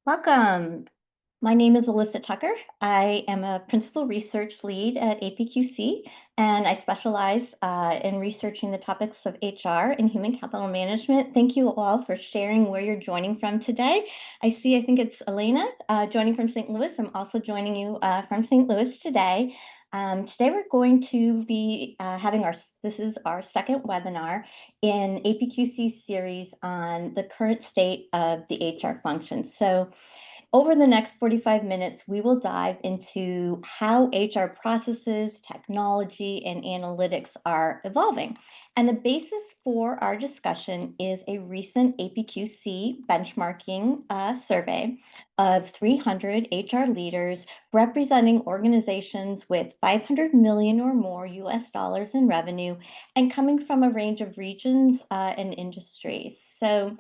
Welcome. My name is Elissa Tucker. I am a principal research lead at APQC, and I specialize in researching the topics of HR and human capital management. Thank you all for sharing where you're joining from today. I think it's Elena joining from St. Louis. I'm also joining you from St. Louis today. Today we're going to be this is our second webinar in APQC series on the current state of the HR function. So over the next 45 minutes, we will dive into how HR processes, technology, and analytics are evolving. And the basis for our discussion is a recent APQC benchmarking survey of 300 HR leaders representing organizations with 500 million or more US dollars in revenue and coming from a range of regions and industries. So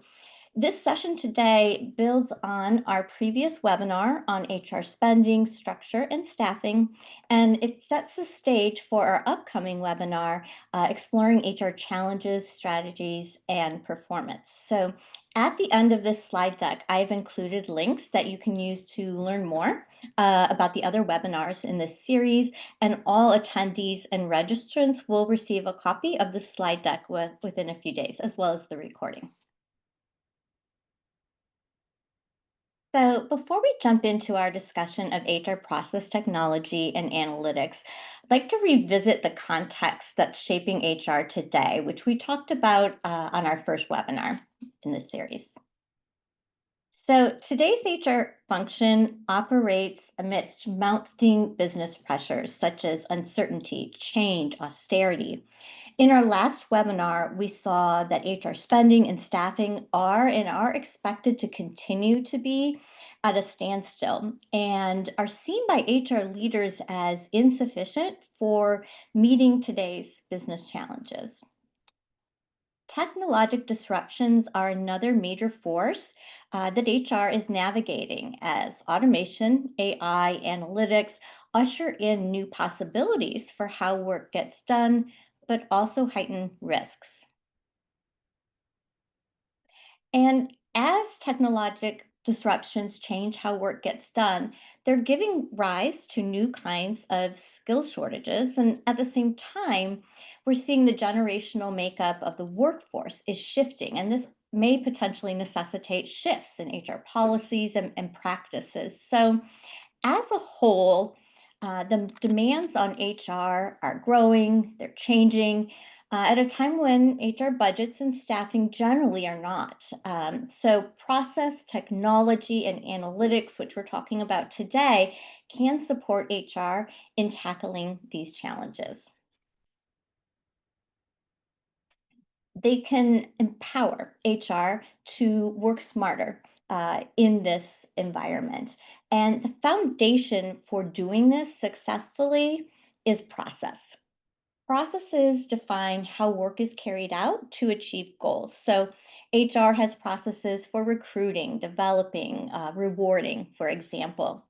this session today builds on our previous webinar on HR spending, structure, and staffing, and it sets the stage for our upcoming webinar, exploring HR challenges, strategies, and performance. So at the end of this slide deck, I've included links that you can use to learn more about the other webinars in this series, and all attendees and registrants will receive a copy of the slide deck within a few days, as well as the recording. So before we jump into our discussion of HR process technology and analytics, I'd like to revisit the context that's shaping HR today, which we talked about on our first webinar in this series. So today's HR function operates amidst mounting business pressures such as uncertainty, change, austerity. In our last webinar, we saw that HR spending and staffing are expected to continue to be at a standstill and are seen by HR leaders as insufficient for meeting today's business challenges. Technologic disruptions are another major force that HR is navigating as automation, AI, analytics usher in new possibilities for how work gets done, but also heighten risks. And as technologic disruptions change how work gets done, they're giving rise to new kinds of skill shortages. And at the same time, we're seeing the generational makeup of the workforce is shifting. And this may potentially necessitate shifts in HR policies and practices. So, as a whole, the demands on HR are growing, they're changing at a time when HR budgets and staffing generally are not. So, process, technology, and analytics, which we're talking about today, can support HR in tackling these challenges. They can empower HR to work smarter in this environment. And the foundation for doing this successfully is process. Processes define how work is carried out to achieve goals. So, HR has processes for recruiting, developing, rewarding, for example.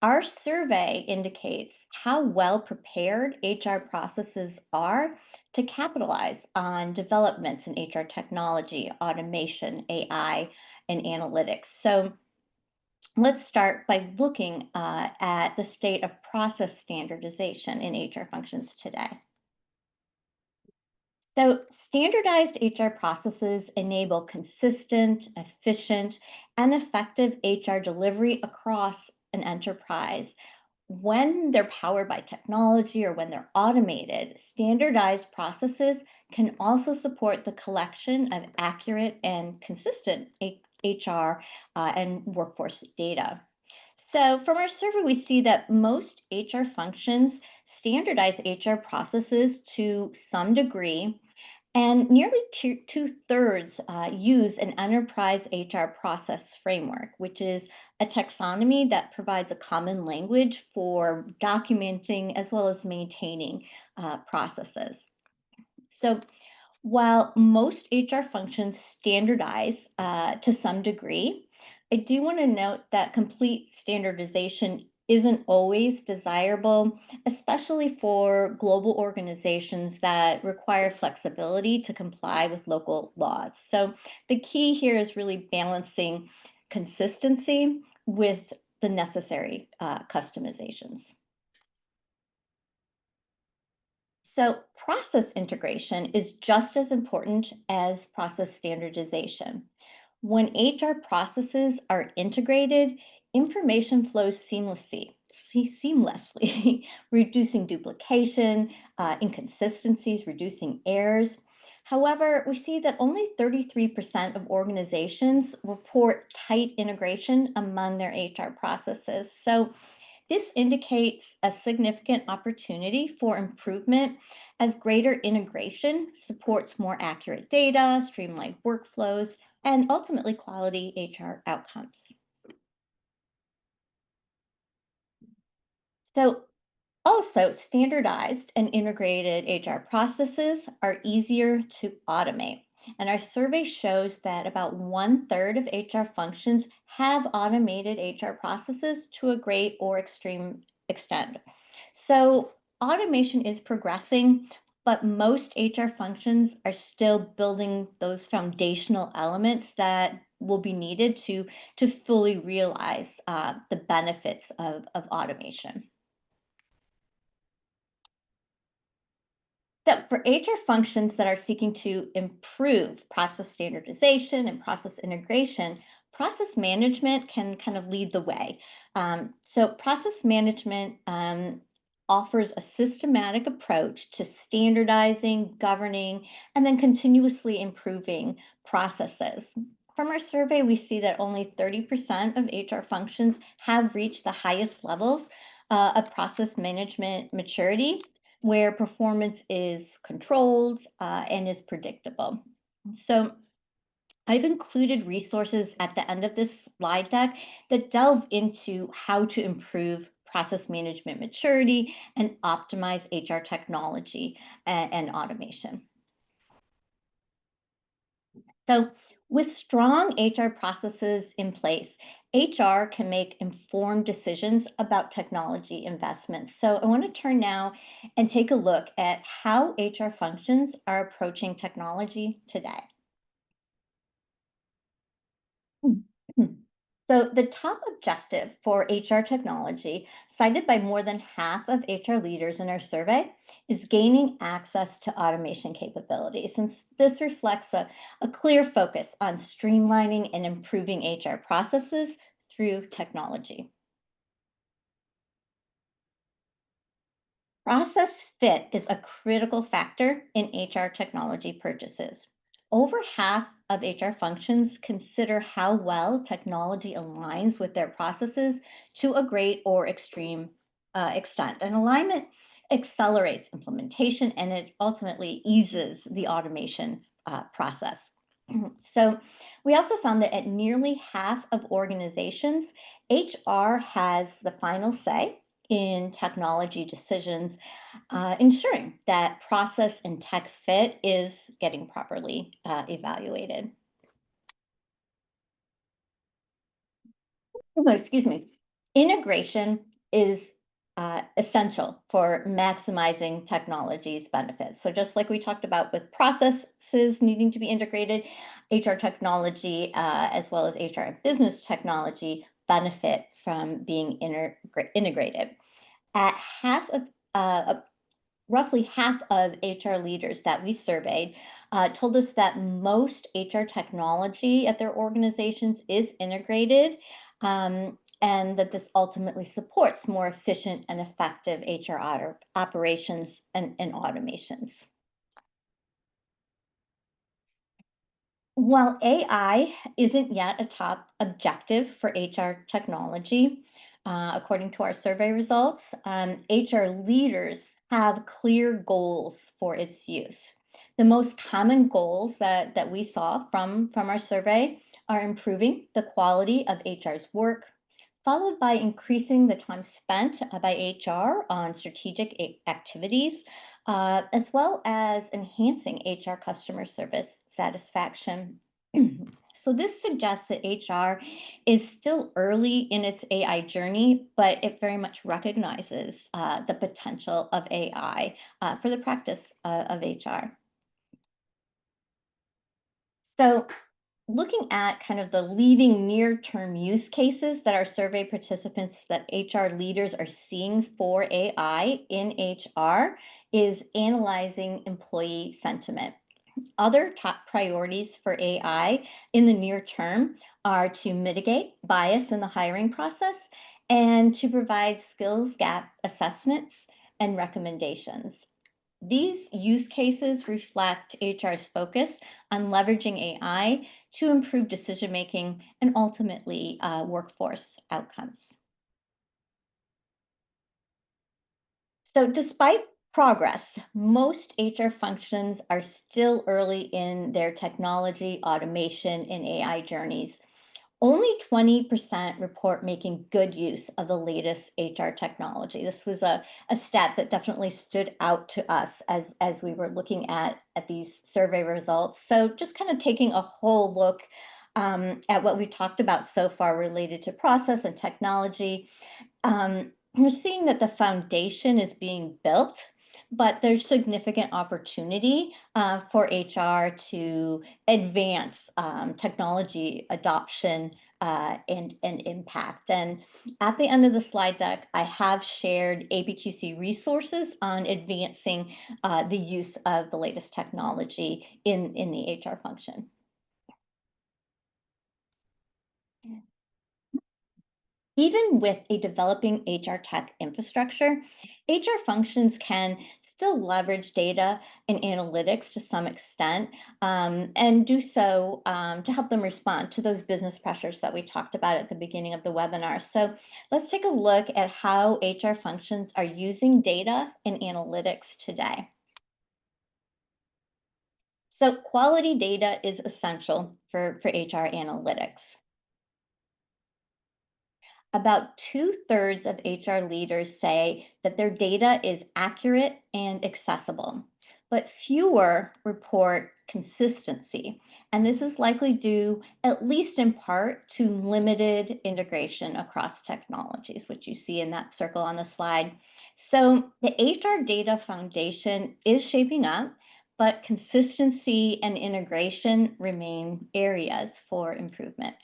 Our survey indicates how well prepared HR processes are to capitalize on developments in HR technology, automation, AI, and analytics. So let's start by looking at the state of process standardization in HR functions today. So, standardized HR processes enable consistent, efficient, and effective HR delivery across an enterprise. When they're powered by technology or when they're automated, standardized processes can also support the collection of accurate and consistent HR and workforce data. So, from our survey, we see that most HR functions standardize HR processes to some degree, and nearly two-thirds use an enterprise HR process framework, which is a taxonomy that provides a common language for documenting as well as maintaining processes. So while most HR functions standardize to some degree, I do want to note that complete standardization isn't always desirable, especially for global organizations that require flexibility to comply with local laws. So the key here is really balancing consistency with the necessary customizations. So process integration is just as important as process standardization. When HR processes are integrated, information flows seamlessly, reducing duplication, inconsistencies, reducing errors. However, we see that only 33% of organizations report tight integration among their HR processes. So this indicates a significant opportunity for improvement as greater integration supports more accurate data, streamlined workflows, and ultimately quality HR outcomes. So also, standardized and integrated HR processes are easier to automate. And our survey shows that about 1/3 of HR functions have automated HR processes to a great or extreme extent. So, automation is progressing, but most HR functions are still building those foundational elements that will be needed to fully realize the benefits of automation. So for HR functions that are seeking to improve process standardization and process integration, process management can kind of lead the way. So process management offers a systematic approach to standardizing, governing, and then continuously improving processes. From our survey, we see that only 30% of HR functions have reached the highest levels of process management maturity, where performance is controlled and is predictable. So I've included resources at the end of this slide deck that delve into how to improve process management maturity and optimize HR technology and automation. So, with strong HR processes in place, HR can make informed decisions about technology investments. So, I want to turn now and take a look at how HR functions are approaching technology today. So, the top objective for HR technology, cited by more than half of HR leaders in our survey, is gaining access to automation capabilities. And this reflects a clear focus on streamlining and improving HR processes through technology. Process fit is a critical factor in HR technology purchases. Over half of HR functions consider how well technology aligns with their processes to a great or extreme extent. And alignment accelerates implementation and it ultimately eases the automation process. So, we also found that at nearly half of organizations, HR has the final say in technology decisions, ensuring that process and tech fit is getting properly evaluated. Oh, excuse me. Integration is essential for maximizing technology's benefits. So, just like we talked about with processes needing to be integrated, HR technology, as well as HR and business technology, benefit from being integrated. At half of roughly half of HR leaders that we surveyed told us that most HR technology at their organizations is integrated, and that this ultimately supports more efficient and effective HR operations and automations. While AI isn't yet a top objective for HR technology, according to our survey results, HR leaders have clear goals for its use. The most common goals that we saw from our survey are improving the quality of HR's work, followed by increasing the time spent by HR on strategic activities, as well as enhancing HR customer service satisfaction. So, this suggests that HR is still early in its AI journey, but it very much recognizes the potential of AI for the practice of HR. So, Looking at kind of the leading near-term use cases that our survey participants that HR leaders are seeing for AI in HR is analyzing employee sentiment. Other top priorities for AI in the near term are to mitigate bias in the hiring process and to provide skills gap assessments and recommendations. These use cases reflect HR's focus on leveraging AI to improve decision making and ultimately workforce outcomes. So, despite progress, most HR functions are still early in their technology, automation, and AI journeys. Only 20% report making good use of the latest HR technology. This was a stat that definitely stood out to us as we were looking at these survey results. So, just kind of taking a whole look at what we talked about so far related to process and technology, we're seeing that the foundation is being built, but there's significant opportunity for HR to advance technology adoption and impact. And at the end of the slide deck, I have shared APQC resources on advancing the use of the latest technology in the HR function. Even with a developing HR tech infrastructure, HR functions can still leverage data and analytics to some extent and do so to help them respond to those business pressures that we talked about at the beginning of the webinar. So let's take a look at how HR functions are using data and analytics today. So quality data is essential for HR analytics. About two-thirds of HR leaders say that their data is accurate and accessible, but fewer report consistency. And this is likely due, at least in part, to limited integration across technologies, which you see in that circle on the slide. So the HR data foundation is shaping up, but consistency and integration remain areas for improvement.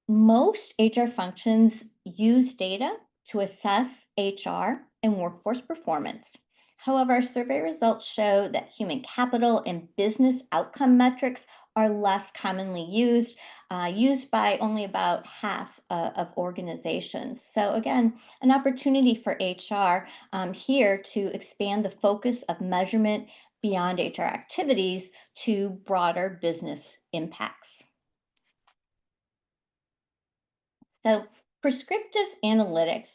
Most HR functions use data to assess HR and workforce performance. However, our survey results show that human capital and business outcome metrics are less commonly used by only about half of organizations. So again, an opportunity for HR here to expand the focus of measurement beyond HR activities to broader business impacts. So, prescriptive analytics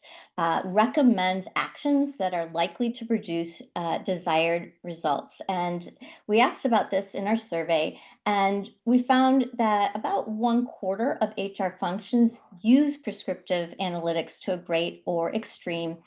recommends actions that are likely to produce desired results. And we asked about this in our survey, and we found that about 1/4 of HR functions use prescriptive analytics to a great or extreme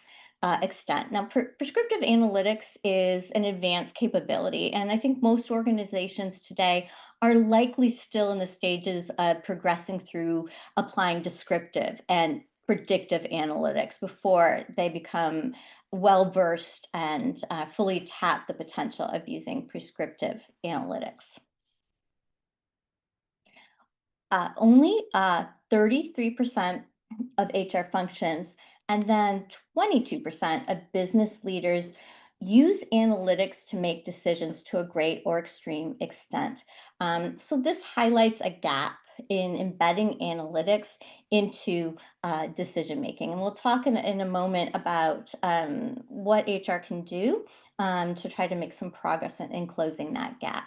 extent. Now, prescriptive analytics is an advanced capability, and I think most organizations today are likely still in the stages of progressing through applying descriptive and predictive analytics before they become well versed and fully tap the potential of using prescriptive analytics. Only 33% of HR functions and then 22% of business leaders use analytics to make decisions to a great or extreme extent. So this highlights a gap in embedding analytics into decision making. And we'll talk in a moment about what HR can do to try to make some progress in closing that gap.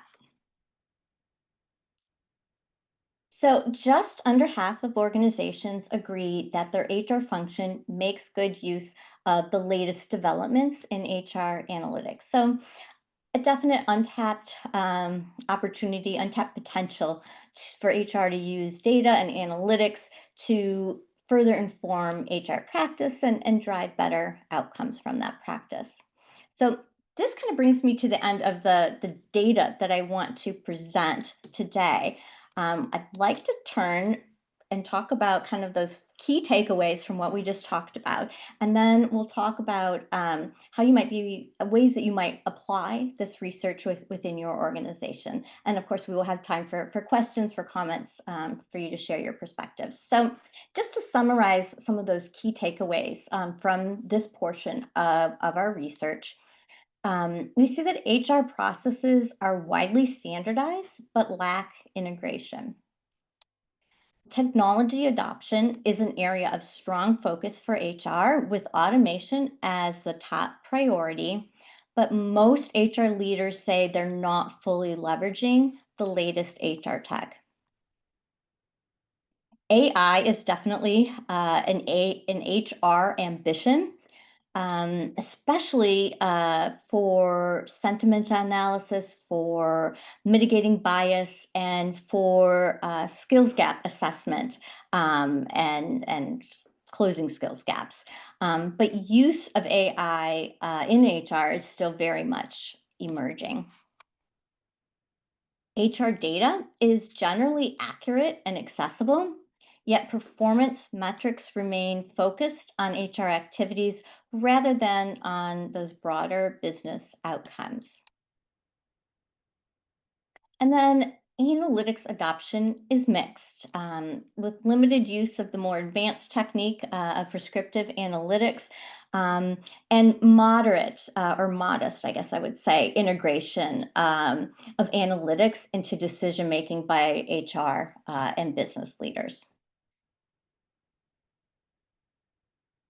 So, just under half of organizations agree that their HR function makes good use of the latest developments in HR analytics. So, a definite untapped opportunity, untapped potential for HR to use data and analytics to further inform HR practice and drive better outcomes from that practice. So this kind of brings me to the end of the data that I want to present today. I'd like to turn and talk about kind of those key takeaways from what we just talked about. And then we'll talk about how you might be ways that you might apply this research within your organization. And of course, we will have time for questions, for comments, for you to share your perspectives. So just to summarize some of those key takeaways from this portion of our research, we see that HR processes are widely standardized but lack integration. Technology adoption is an area of strong focus for HR, with automation as the top priority, but most HR leaders say they're not fully leveraging the latest HR tech. AI is definitely an HR ambition, especially for sentiment analysis, for mitigating bias, and for skills gap assessment, and closing skills gaps. But use of AI in HR is still very much emerging. HR data is generally accurate and accessible, yet performance metrics remain focused on HR activities rather than on those broader business outcomes. And then analytics adoption is mixed, with limited use of the more advanced technique of prescriptive analytics, and moderate or modest, I guess I would say, integration of analytics into decision making by HR and business leaders.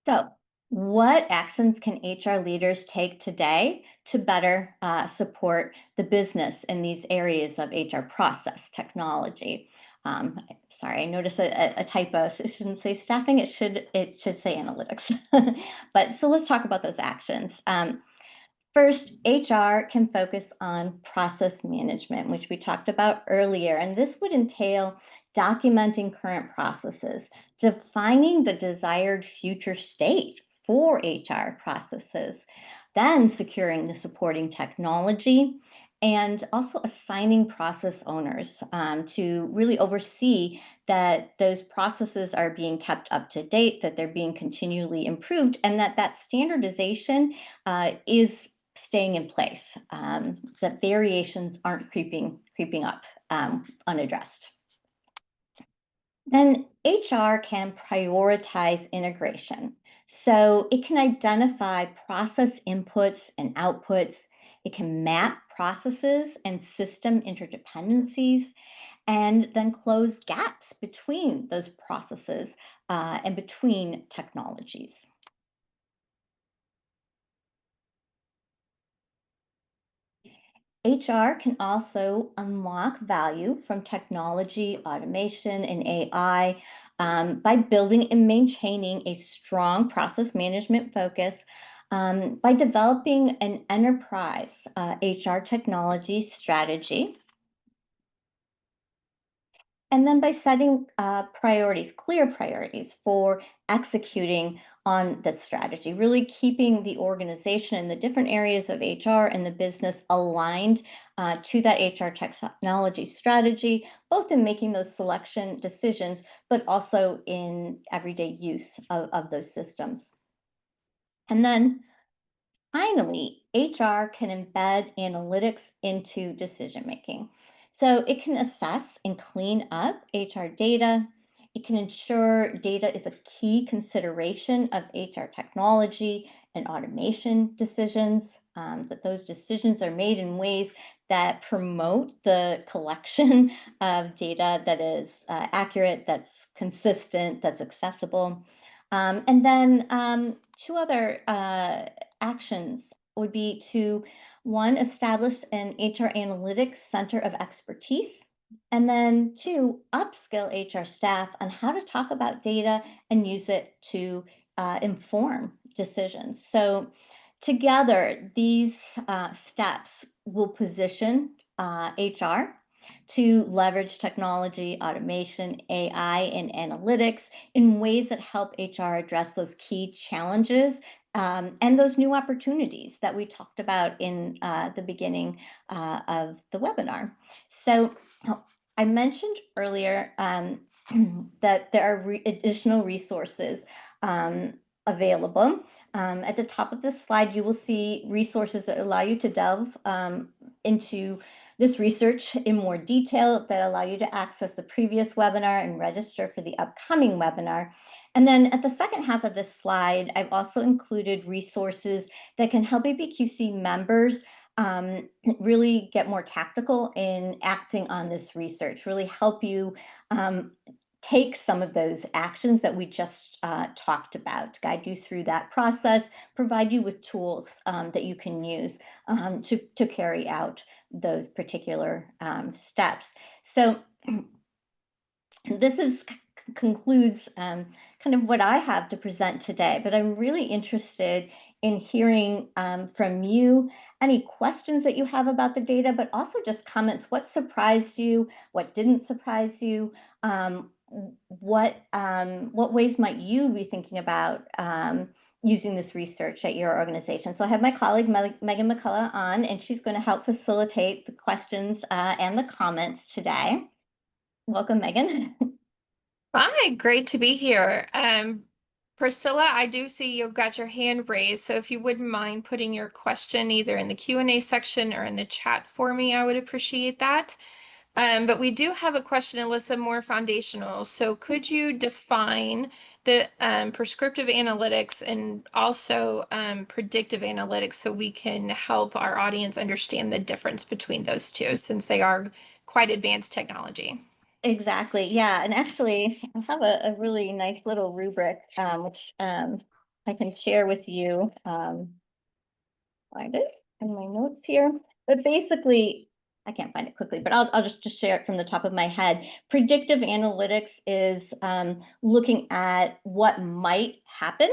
So, what actions can HR leaders take today to better support the business in these areas of HR process technology? Sorry, I noticed a typo. So it shouldn't say staffing. It should say analytics. But so let's talk about those actions. First, HR can focus on process management, which we talked about earlier, and this would entail documenting current processes, defining the desired future state for HR processes, then securing the supporting technology, and also assigning process owners to really oversee that those processes are being kept up to date, that they're being continually improved, and that standardization is staying in place, that variations aren't creeping up unaddressed. Then HR can prioritize integration. So it can identify process inputs and outputs. It can map processes and system interdependencies, and then close gaps between those processes and between technologies. HR can also unlock value from technology, automation, and AI by building and maintaining a strong process management focus, by developing an enterprise HR technology strategy, and then by setting priorities, clear priorities for executing on this strategy, really keeping the organization and the different areas of HR and the business aligned to that HR technology strategy, both in making those selection decisions, but also in everyday use of those systems. And then finally, HR can embed analytics into decision making. So it can assess and clean up HR data. It can ensure data is a key consideration of HR technology and automation decisions, that those decisions are made in ways that promote the collection of data that is accurate, that's consistent, that's accessible. And then two other actions would be to, one, establish an HR analytics center of expertise, and then two, upskill HR staff on how to talk about data and use it to inform decisions. So together, these steps will position HR to leverage technology, automation, AI, and analytics in ways that help HR address those key challenges and those new opportunities that we talked about in the beginning of the webinar. So I mentioned earlier that there are additional resources available. At the top of this slide, you will see resources that allow you to delve into this research in more detail, that allow you to access the previous webinar and register for the upcoming webinar. And then at the second half of this slide, I've also included resources that can help APQC members really get more tactical in acting on this research, really help you take some of those actions that we just talked about, guide you through that process, provide you with tools that you can use to carry out those particular steps. So this concludes kind of what I have to present today, but I'm really interested in hearing from you any questions that you have about the data, but also just comments. What surprised you? What didn't surprise you? What ways might you be thinking about using this research at your organization? So I have my colleague Megan McCullough on, and she's going to help facilitate the questions and the comments today. Welcome, Megan. Hi, great to be here. Priscilla, I do see you've got your hand raised, so if you wouldn't mind putting your question either in the Q&A section or in the chat for me, I would appreciate that. But we do have a question, Elissa, more foundational. So could you define the prescriptive analytics and also predictive analytics so we can help our audience understand the difference between those two, since they are quite advanced technology? Exactly. Yeah. And actually, I have a really nice little rubric, which I can share with you. Find it in my notes here. But basically, I can't find it quickly, but I'll just share it from the top of my head. Predictive analytics is looking at what might happen,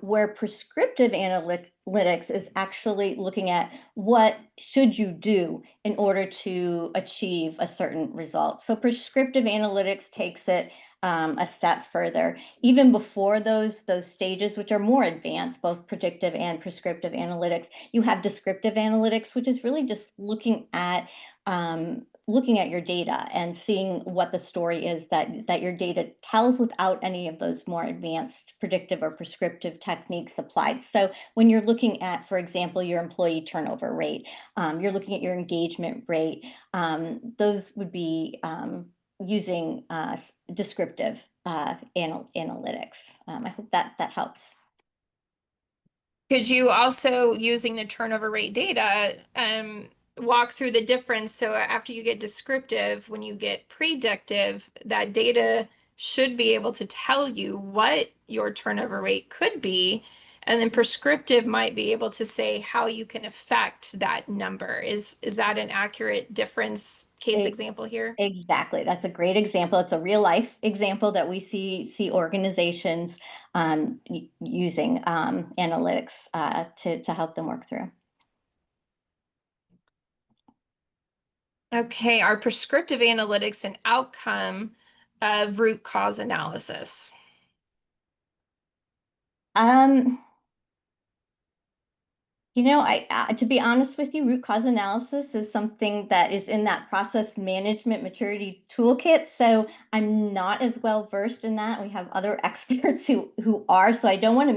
where prescriptive analytics is actually looking at what should you do in order to achieve a certain result. So prescriptive analytics takes it a step further. Even before those stages, which are more advanced, both predictive and prescriptive analytics, you have descriptive analytics, which is really just looking at your data and seeing what the story is that your data tells without any of those more advanced predictive or prescriptive techniques applied. So when you're looking at, for example, your employee turnover rate, you're looking at your engagement rate, those would be using descriptive analytics. I hope that helps. Could you also, using the turnover rate data, walk through the difference? So after you get descriptive, when you get predictive, that data should be able to tell you what your turnover rate could be. And then prescriptive might be able to say how you can affect that number. Is that an accurate difference case example here? Exactly. That's a great example. It's a real life example that we see organizations using analytics to help them work through. Okay, are prescriptive analytics an outcome of root cause analysis? To be honest with you, root cause analysis is something that is in that process management maturity toolkit. So I'm not as well versed in that. We have other experts who are, so I don't want to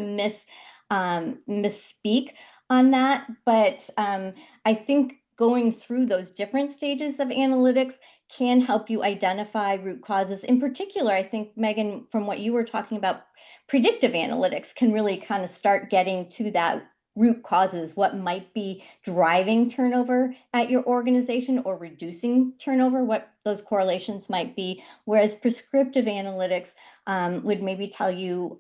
misspeak on that. But I think going through those different stages of analytics can help you identify root causes. In particular, I think, Megan, from what you were talking about, predictive analytics can really kind of start getting to that root causes, what might be driving turnover at your organization or reducing turnover, what those correlations might be. Whereas prescriptive analytics would maybe tell you,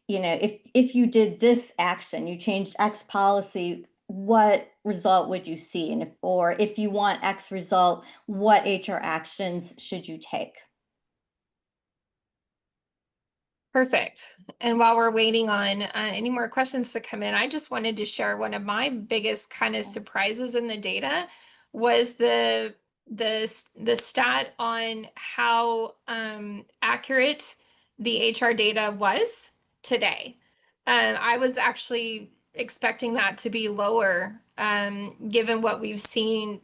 if you did this action, you changed X policy, what result would you see? And if you want X result, what HR actions should you take? Perfect. And while we're waiting on any more questions to come in, I just wanted to share one of my biggest kind of surprises in the data was the stat on how accurate the HR data was today. I was actually expecting that to be lower, given what we've seen,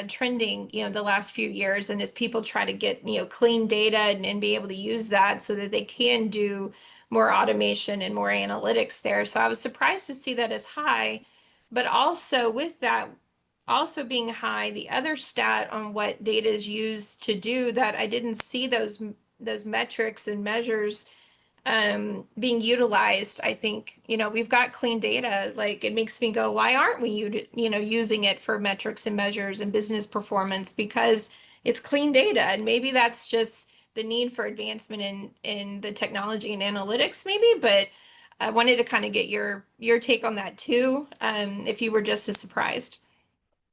trending, the last few years. And as people try to get, clean data and be able to use that so that they can do more automation and more analytics there. So I was surprised to see that as high, but also with that also being high, the other stat on what data is used to do that I didn't see those metrics and measures being utilized. I think, we've got clean data. Like it makes me go, why aren't we, using it for metrics and measures and business performance? Because it's clean data. And maybe that's just the need for advancement in the technology and analytics, maybe, but I wanted to kind of get your take on that too, if you were just as surprised.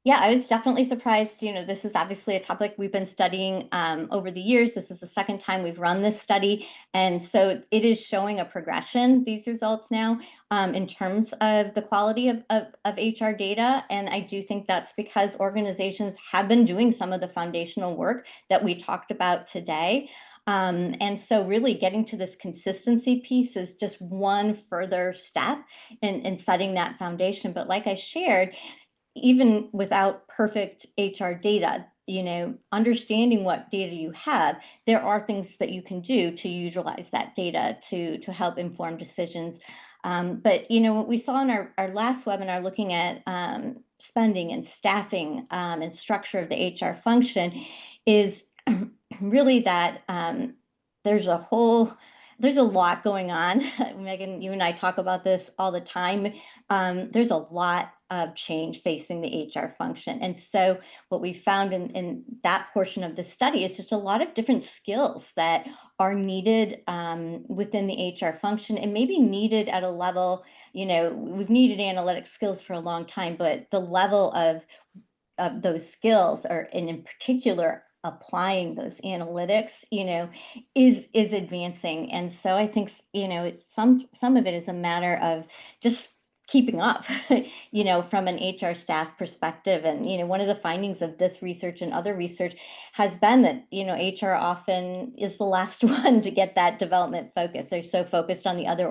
Yeah, I was definitely surprised. This is obviously a topic we've been studying over the years. This is the second time we've run this study. And so it is showing a progression, these results now, in terms of the quality of HR data. And I do think that's because organizations have been doing some of the foundational work that we talked about today. And so really getting to this consistency piece is just one further step in setting that foundation. But like I shared, even without perfect HR data, understanding what data you have, there are things that you can do to utilize that data to help inform decisions. But what we saw in our last webinar looking at spending and staffing and structure of the HR function is really that there's a lot going on. Megan, you and I talk about this all the time. There's a lot of change facing the HR function. And so what we found in that portion of the study is just a lot of different skills that are needed within the HR function and maybe needed at a level, we've needed analytic skills for a long time, but the level of those skills, or and in particular applying those analytics, is advancing. And so I think it's some of it is a matter of just keeping up, from an HR staff perspective. And one of the findings of this research and other research has been that HR often is the last one to get that development focus. They're so focused on the other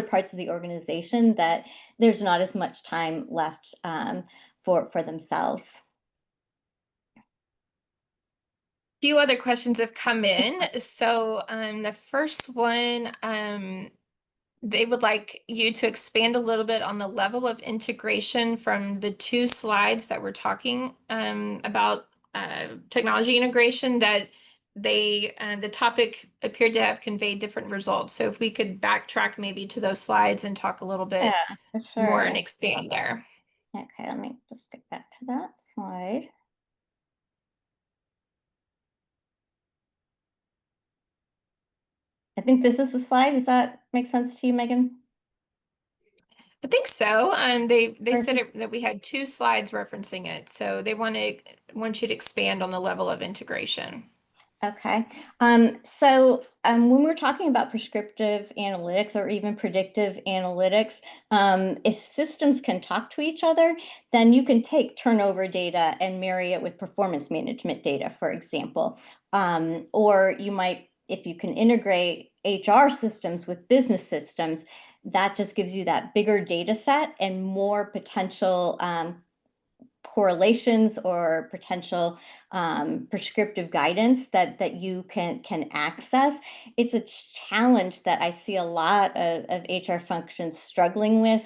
parts of the organization, that there's not as much time left for themselves. Few other questions have come in. So the first one, they would like you to expand a little bit on the level of integration from the two slides that we're talking about technology integration, that the topic appeared to have conveyed different results. So if we could backtrack maybe to those slides and talk a little bit Yeah, for more sure. and expand there. Okay, let me just get back to that slide. I think this is the slide. Does that make sense to you, Megan? I think so. They said Perfect. that we had two slides referencing it, so they want you to expand on the level of integration. Okay. So when we're talking about prescriptive analytics or even predictive analytics, if systems can talk to each other, then you can take turnover data and marry it with performance management data, for example. Or you might, if you can integrate HR systems with business systems, that just gives you that bigger data set and more potential correlations or potential prescriptive guidance that you can access. It's a challenge that I see a lot of HR functions struggling with,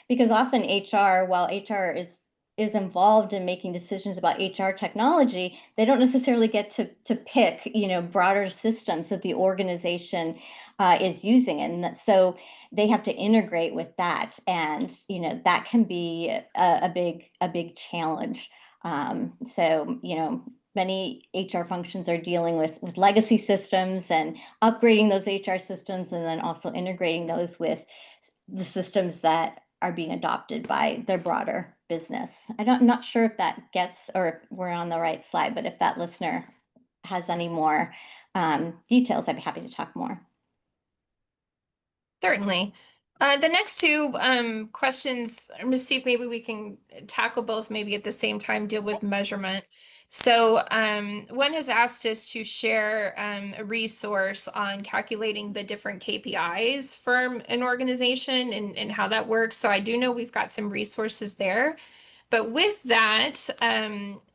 because often HR, while HR is involved in making decisions about HR technology, they don't necessarily get to pick broader systems that the organization is using, and so they have to integrate with that, and that can be a big challenge. So many HR functions are dealing with legacy systems and upgrading those HR systems, and then also integrating those with the systems that are being adopted by their broader business. I'm not sure if that gets, or if we're on the right slide, but if that listener has any more details, I'd be happy to talk more. Certainly. The next two questions, let me see if maybe we can tackle both maybe at the same time, deal with measurement. So one has asked us to share a resource on calculating the different KPIs for an organization and how that works. So I do know we've got some resources there. But with that,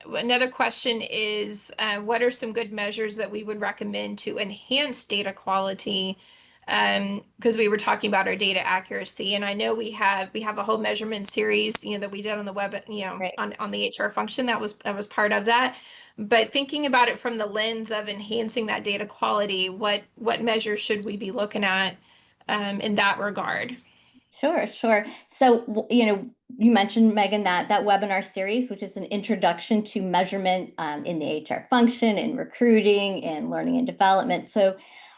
another question is, what are some good measures that we would recommend to enhance data quality? Because we were talking about our data accuracy, and I know we have a whole measurement series, that we did on the web, Right. on the HR function that was part of that. But thinking about it from the lens of enhancing that data quality, what measures should we be looking at in that regard? Sure, sure. So, you mentioned, Megan, that webinar series, which is an introduction to measurement in the HR function, in recruiting, in learning and development. So,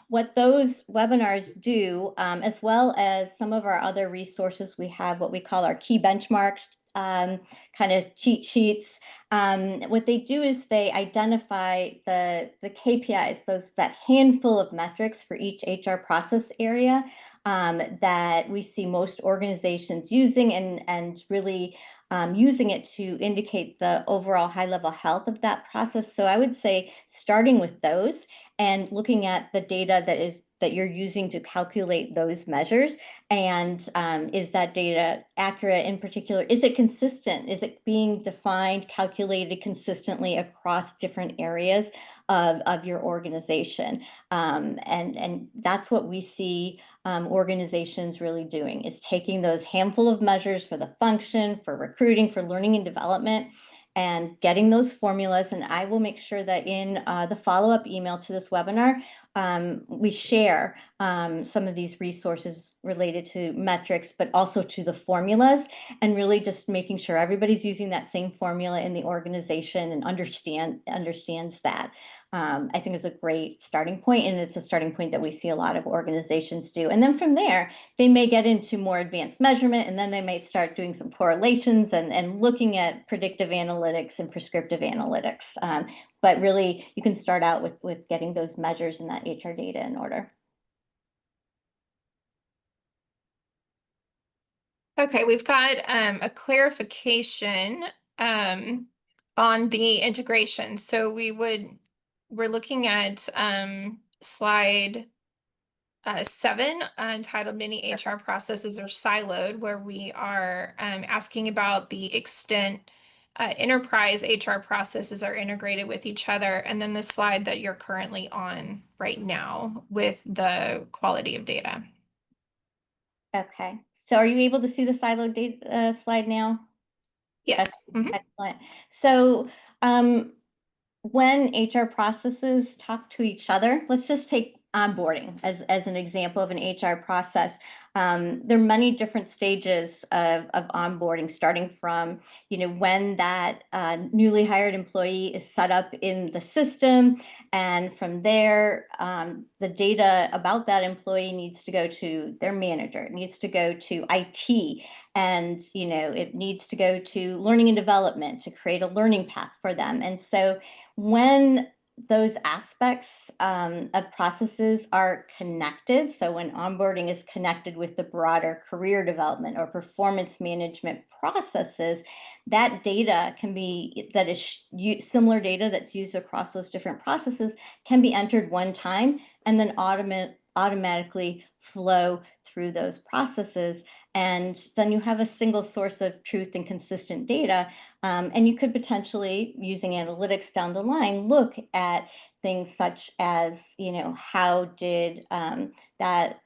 what those webinars do, as well as some of our other resources, we have what we call our key benchmarks, kind of cheat sheets. What they do is they identify the KPIs, that handful of metrics for each HR process area that we see most organizations using, and really using it to indicate the overall high level health of that process. So I would say starting with those and looking at the data that you're using to calculate those measures, and is that data accurate? In particular, is it consistent? Is it being defined, calculated consistently across different areas of your organization? And that's what we see organizations really doing, is taking those handful of measures for the function, for recruiting, for learning and development, and getting those formulas. And I will make sure that in the follow-up email to this webinar, we share some of these resources related to metrics, but also to the formulas, and really just making sure everybody's using that same formula in the organization and understands that. I think is a great starting point, and it's a starting point that we see a lot of organizations do. And then from there, they may get into more advanced measurement, and then they may start doing some correlations and looking at predictive analytics and prescriptive analytics. But really, you can start out with getting those measures and that HR data in order. Okay, we've got a clarification um, on the integration. So we're looking at slide 7, entitled Many HR Processes Are Siloed, where we are asking about the extent enterprise HR processes are integrated with each other, and then the slide that you're currently on right now with the quality of data. Okay. So are you able to see the silo data slide now? Okay, Yes. Mhm. excellent. So when HR processes talk to each other, let's just take onboarding as an example of an HR process. There are many different stages of onboarding, starting from when that newly hired employee is set up in the system, and from there, the data about that employee needs to go to their manager. It needs to go to IT, and it needs to go to learning and development to create a learning path for them. And so when those aspects of processes are connected, so when onboarding is connected with the broader career development or performance management processes, that data can be, that is similar data that's used across those different processes, can be entered one time and then automatically flow through those processes. And then you have a single source of truth and consistent data. And you could potentially, using analytics down the line, look at things such as, how did that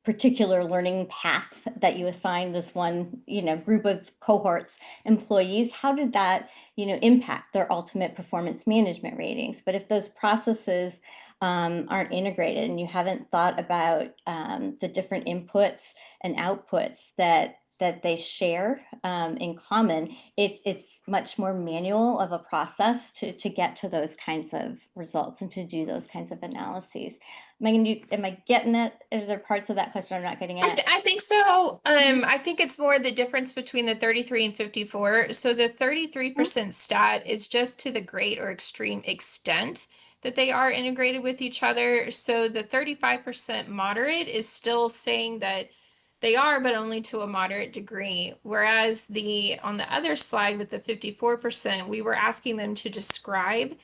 particular learning path that you assign this one, group of cohorts employees, how did that, impact their ultimate performance management ratings? But if those processes aren't integrated, and you haven't thought about the different inputs and outputs that they share in common, it's much more manual of a process to get to those kinds of results and to do those kinds of analyses. Megan, am I getting it? Is there parts of that question I'm not getting at? I think so. Mhm. I think it's more the difference between the 33 and 54. So the 33% stat is just to the great or extreme extent that they are integrated with each other. So the 35% moderate is still saying that They are, but only to a moderate degree. Whereas on the other slide with the 54%, we were asking them to describe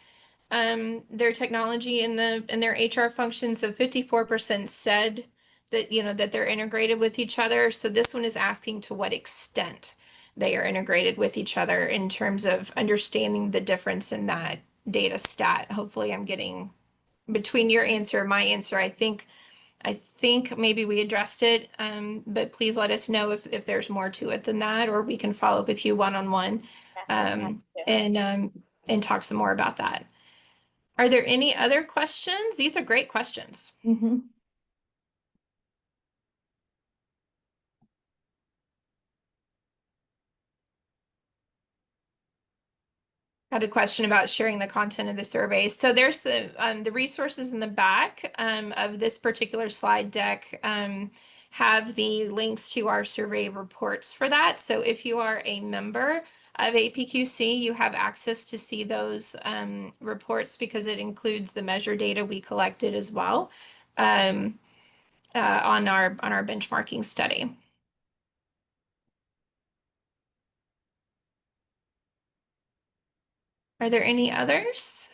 their technology in their HR functions. So 54% said that, that they're integrated with each other. So this one is asking to what extent they are integrated with each other in terms of understanding the difference in that data stat. Hopefully I'm getting between your answer and my answer. I think maybe we addressed it, but please let us know if there's more to it than that, or we can follow up with you one-on-one, Definitely. and talk some more about that. Are there any other questions? These are great questions. Mhm. Had a question about sharing the content of the survey. So there's the resources in the back of this particular slide deck have the links to our survey reports for that. So if you are a member of APQC, you have access to see those reports because it includes the measure data we collected as well on our benchmarking study. Are there any others?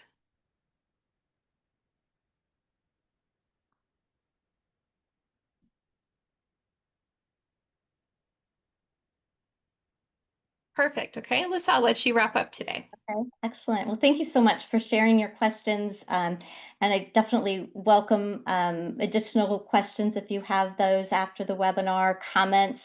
Perfect. Okay, Alyssa, I'll let you wrap up today. Okay, excellent. Well, thank you so much for sharing your questions. And I definitely welcome additional questions if you have those after the webinar, comments.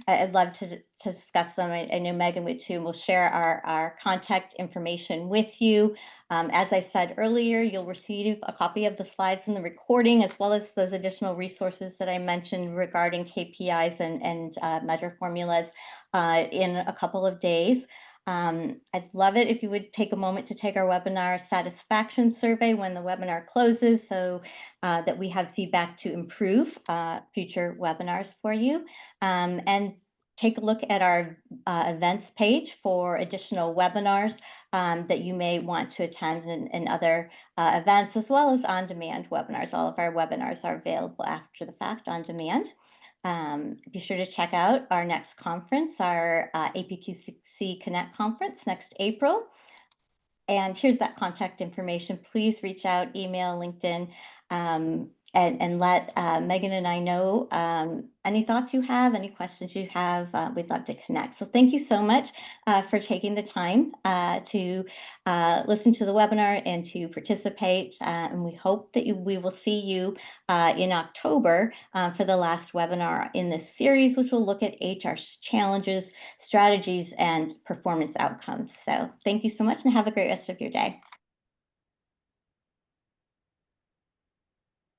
I'd love to discuss them. I know Megan would too. We'll share our contact information with you. As I said earlier, you'll receive a copy of the slides and the recording, as well as those additional resources that I mentioned regarding KPIs and measure formulas in a couple of days. I'd love it if you would take a moment to take our webinar satisfaction survey when the webinar closes so that we have feedback to improve future webinars for you. And take a look at our events page for additional webinars that you may want to attend and other events, as well as on-demand webinars. All of our webinars are available after the fact on demand. Be sure to check out our next conference, our APQC Connect conference next April. And here's that contact information. Please reach out, email, LinkedIn, and let Megan and I know any thoughts you have, any questions you have. We'd love to connect. So thank you so much for taking the time to listen to the webinar and to participate. And we hope that we will see you in October for the last webinar in this series, which will look at HR challenges, strategies, and performance outcomes. So thank you so much and have a great rest of your day.